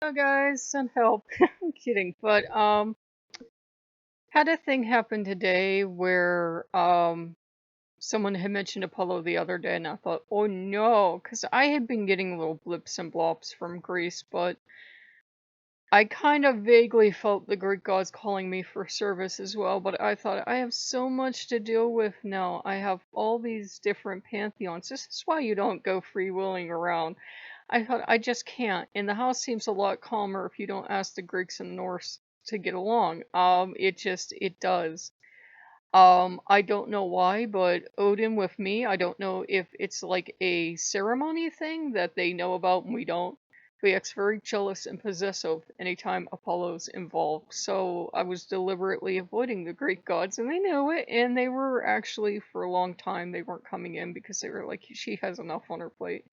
Oh guys, send help. I'm kidding. But had a thing happen today where someone had mentioned Apollo the other day and I thought, "Oh no," cuz I had been getting little blips and blops from Greece, but I kind of vaguely felt the Greek gods calling me for service as well, but I thought I have so much to deal with now. I have all these different pantheons. This is why you don't go freewheeling around. I thought I just can't. And the house seems a lot calmer if you don't ask the Greeks and Norse to get along. It does. I don't know why, but Odin with me, I don't know if it's like a ceremony thing that they know about and we don't. But he gets very jealous and possessive anytime Apollo's involved. So I was deliberately avoiding the Greek gods, and they knew it. And they were actually, for a long time, they weren't coming in because they were like, she has enough on her plate.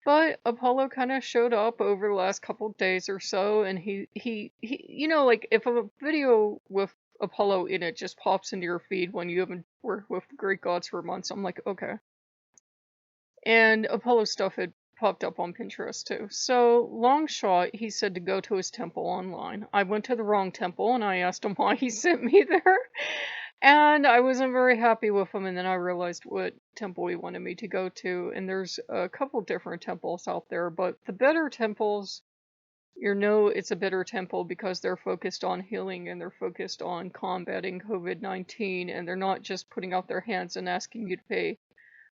But Apollo kind of showed up over the last couple days or so, and like if a video with Apollo in it just pops into your feed when you haven't worked with the Greek gods for months, I'm like, okay. And Apollo stuff had popped up on Pinterest too. So, long shot, he said to go to his temple online. I went to the wrong temple and I asked him why he sent me there. And I wasn't very happy with him, and then I realized what temple he wanted me to go to. And there's a couple different temples out there, but the better temples, it's a better temple because they're focused on healing and they're focused on combating COVID-19, and they're not just putting out their hands and asking you to pay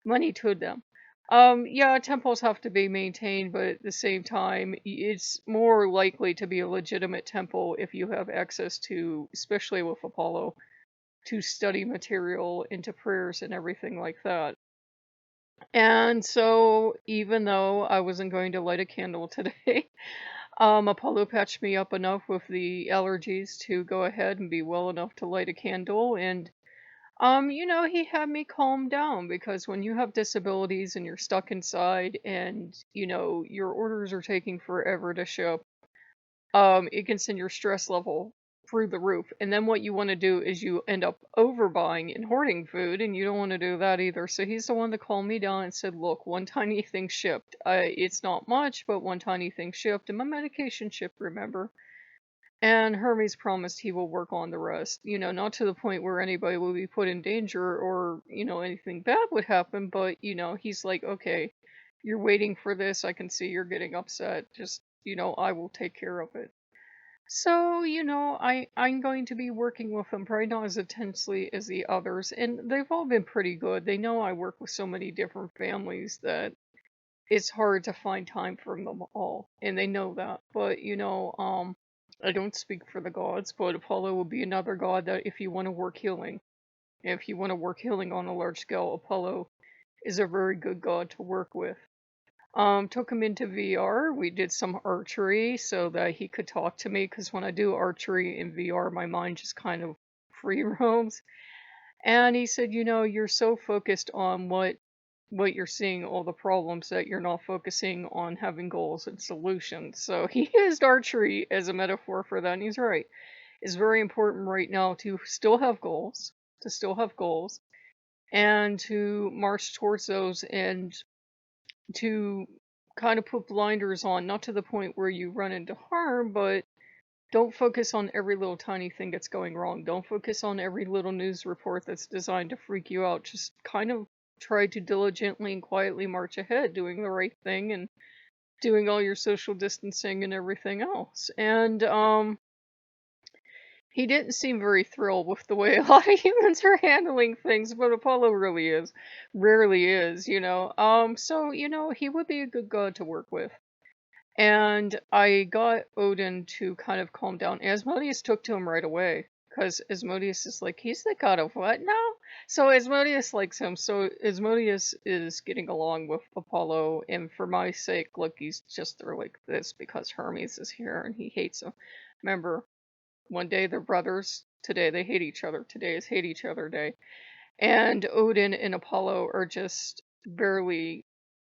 money to them. Yeah, temples have to be maintained, but at the same time, it's more likely to be a legitimate temple if you have access to, especially with Apollo, to study material into prayers and everything like that. And so, even though I wasn't going to light a candle today, Apollo patched me up enough with the allergies to go ahead and be well enough to light a candle. And, he had me calm down because when you have disabilities and you're stuck inside and, your orders are taking forever to ship, it can send your stress level through the roof. And then what you want to do is you end up overbuying and hoarding food, and you don't want to do that either. So he's the one that calmed me down and said, "Look, one tiny thing shipped. It's not much, but one tiny thing shipped, and my medication shipped, remember." And Hermes promised he will work on the rest. Not to the point where anybody will be put in danger or, anything bad would happen, but, he's like, okay, you're waiting for this. I can see you're getting upset. Just, I will take care of it. So, I'm going to be working with them, probably not as intensely as the others, and they've all been pretty good. They know I work with so many different families that it's hard to find time for them all, and they know that. But, I don't speak for the gods, but Apollo will be another god that if you want to work healing, if you want to work healing on a large scale, Apollo is a very good god to work with. Took him into VR. We did some archery so that he could talk to me because when I do archery in VR, my mind just kind of free roams. And he said, you're so focused on what you're seeing, all the problems, that you're not focusing on having goals and solutions. So he used archery as a metaphor for that, and he's right. It's very important right now to still have goals, and to march towards those and to kind of put blinders on, not to the point where you run into harm, but don't focus on every little tiny thing that's going wrong. Don't focus on every little news report that's designed to freak you out. Just kind of try to diligently and quietly march ahead, doing the right thing and doing all your social distancing and everything else. And he didn't seem very thrilled with the way a lot of humans are handling things, but Apollo really is. Rarely is, So, he would be a good god to work with. And I got Odin to kind of calm down. Asmodeus took to him right away. Because Asmodeus is like, he's the god of what now? So Asmodeus likes him. So Asmodeus is getting along with Apollo. And for my sake, look, he's just there like this because Hermes is here and he hates him. Remember, one day they're brothers. Today they hate each other. Today is hate each other day. And Odin and Apollo are just barely,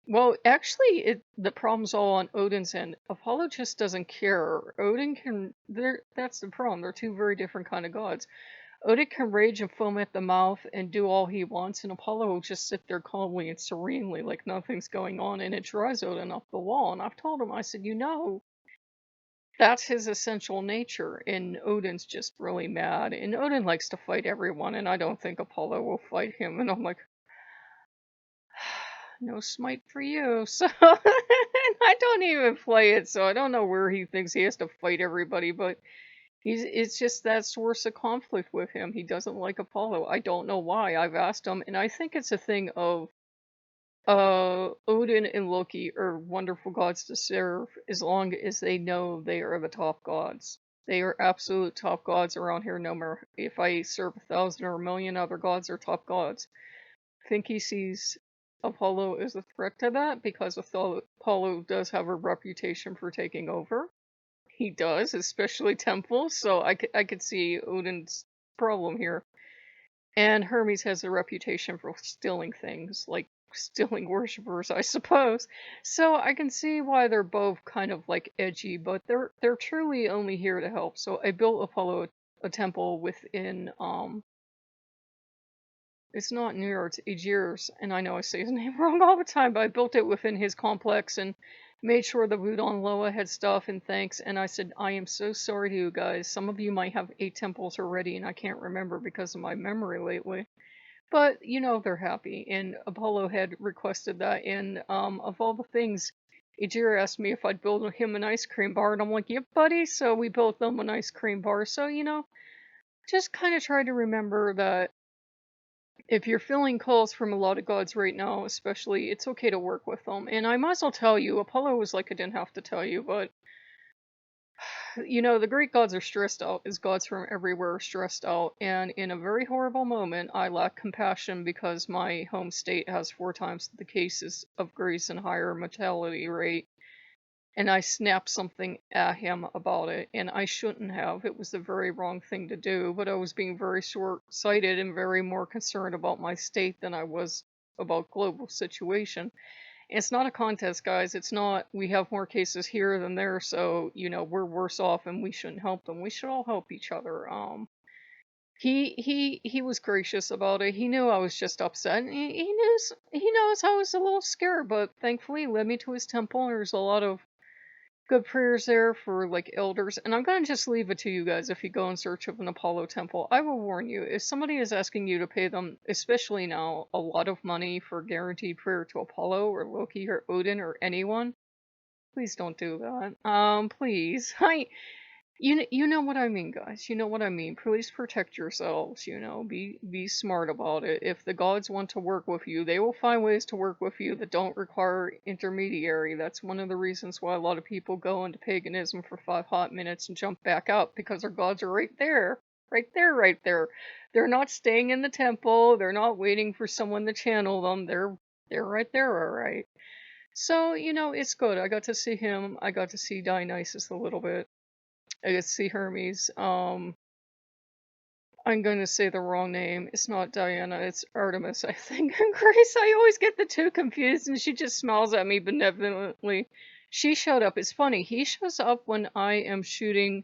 well, actually, the problem's all on Odin's end. Apollo just doesn't care. Odin can. That's the problem. They're two very different kind of gods. Odin can rage and foam at the mouth and do all he wants, and Apollo will just sit there calmly and serenely, like nothing's going on, and it drives Odin up the wall. And I've told him, I said, That's his essential nature, and Odin's just really mad, and Odin likes to fight everyone, and I don't think Apollo will fight him, and I'm like, no smite for you. So and I don't even play it, so I don't know where he thinks he has to fight everybody, but it's just that source of conflict with him. He doesn't like Apollo. I don't know why. I've asked him, and I think it's a thing of Odin and Loki are wonderful gods to serve as long as they know they are the top gods. They are absolute top gods around here, no matter if I serve 1,000 or a million other gods, are top gods. I think he sees Apollo as a threat to that because Apollo does have a reputation for taking over. He does, especially temples, so I could see Odin's problem here. And Hermes has a reputation for stealing things, like stealing worshippers, I suppose. So I can see why they're both kind of like edgy, but they're truly only here to help. So I built Apollo a temple within it's not New York, it's Aegir's, and I know I say his name wrong all the time, but I built it within his complex and made sure the Wudon Loa had stuff and thanks. And I said, I am so sorry to you guys. Some of you might have 8 temples already, and I can't remember because of my memory lately. But you know they're happy, and Apollo had requested that. And of all the things, Aegir asked me if I'd build him an ice cream bar, and I'm like, "Yep, buddy." So we built them an ice cream bar. So just kind of try to remember that if you're feeling calls from a lot of gods right now, especially, it's okay to work with them. And I might as well tell you, Apollo was like I didn't have to tell you, but the Greek gods are stressed out, as gods from everywhere are stressed out. And in a very horrible moment, I lack compassion because my home state has 4 times the cases of Greece and higher mortality rate. And I snapped something at him about it, and I shouldn't have. It was the very wrong thing to do, but I was being very short-sighted and very more concerned about my state than I was about global situation. It's not a contest, guys. It's not we have more cases here than there, so we're worse off and we shouldn't help them. We should all help each other. He was gracious about it. He knew I was just upset. And he knows I was a little scared, but thankfully he led me to his temple. There's a lot of good prayers there for like elders. And I'm gonna just leave it to you guys if you go in search of an Apollo temple. I will warn you, if somebody is asking you to pay them, especially now, a lot of money for guaranteed prayer to Apollo or Loki or Odin or anyone, please don't do that. Please. You know what I mean, guys. You know what I mean. Please protect yourselves, be smart about it. If the gods want to work with you, they will find ways to work with you that don't require intermediary. That's one of the reasons why a lot of people go into paganism for 5 hot minutes and jump back out, because their gods are right there. Right there, right there. They're not staying in the temple. They're not waiting for someone to channel them. They're right there, all right. So, it's good. I got to see him. I got to see Dionysus a little bit. I get to see Hermes. I'm going to say the wrong name. It's not Diana, it's Artemis, I think. Grace, I always get the two confused, and she just smiles at me benevolently. She showed up. It's funny. He shows up when I am shooting.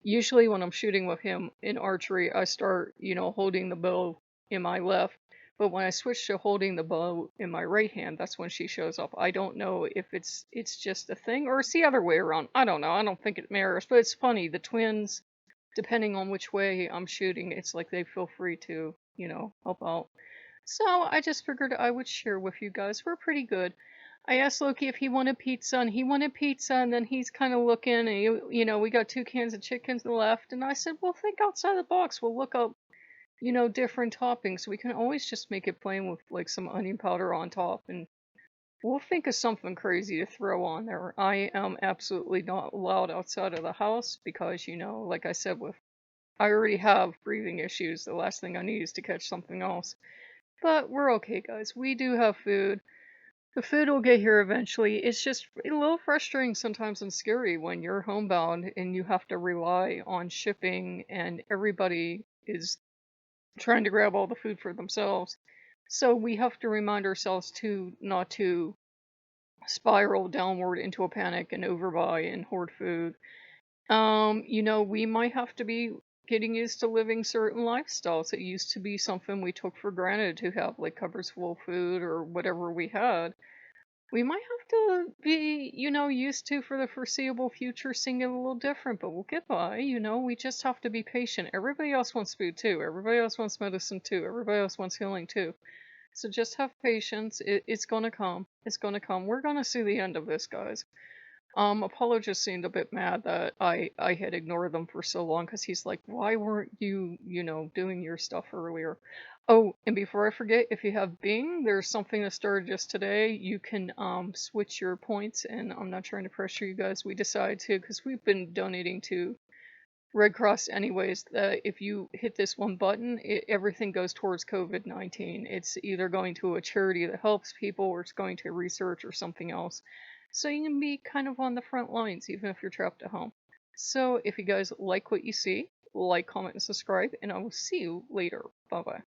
Usually, when I'm shooting with him in archery, I start, holding the bow in my left. But when I switch to holding the bow in my right hand, that's when she shows up. I don't know if it's just a thing or it's the other way around. I don't know. I don't think it matters. But it's funny. The twins, depending on which way I'm shooting, it's like they feel free to, help out. So I just figured I would share with you guys. We're pretty good. I asked Loki if he wanted pizza, and he wanted pizza, and then he's kind of looking, and we got 2 cans of chicken to the left, and I said, well, think outside the box. We'll look up, different toppings. We can always just make it plain with like some onion powder on top, and we'll think of something crazy to throw on there. I am absolutely not allowed outside of the house because, like I said, I already have breathing issues. The last thing I need is to catch something else. But we're okay, guys. We do have food. The food will get here eventually. It's just a little frustrating sometimes and scary when you're homebound and you have to rely on shipping and everybody is trying to grab all the food for themselves. So we have to remind ourselves to not to spiral downward into a panic and overbuy and hoard food. We might have to be getting used to living certain lifestyles. It used to be something we took for granted to have like cupboards full of food or whatever we had. We might have to be, used to for the foreseeable future seeing it a little different, but we'll get by, we just have to be patient. Everybody else wants food too. Everybody else wants medicine too. Everybody else wants healing too. So just have patience. It's gonna come. It's gonna come. We're gonna see the end of this, guys. Apollo just seemed a bit mad that I had ignored them for so long because he's like, why weren't you, doing your stuff earlier? Oh, and before I forget, if you have Bing, there's something that started just today. You can switch your points, and I'm not trying to pressure you guys. We decided to because we've been donating to Red Cross anyways. That if you hit this one button, everything goes towards COVID-19. It's either going to a charity that helps people, or it's going to research or something else. So you can be kind of on the front lines even if you're trapped at home. So if you guys like what you see, like, comment, and subscribe, and I will see you later. Bye bye.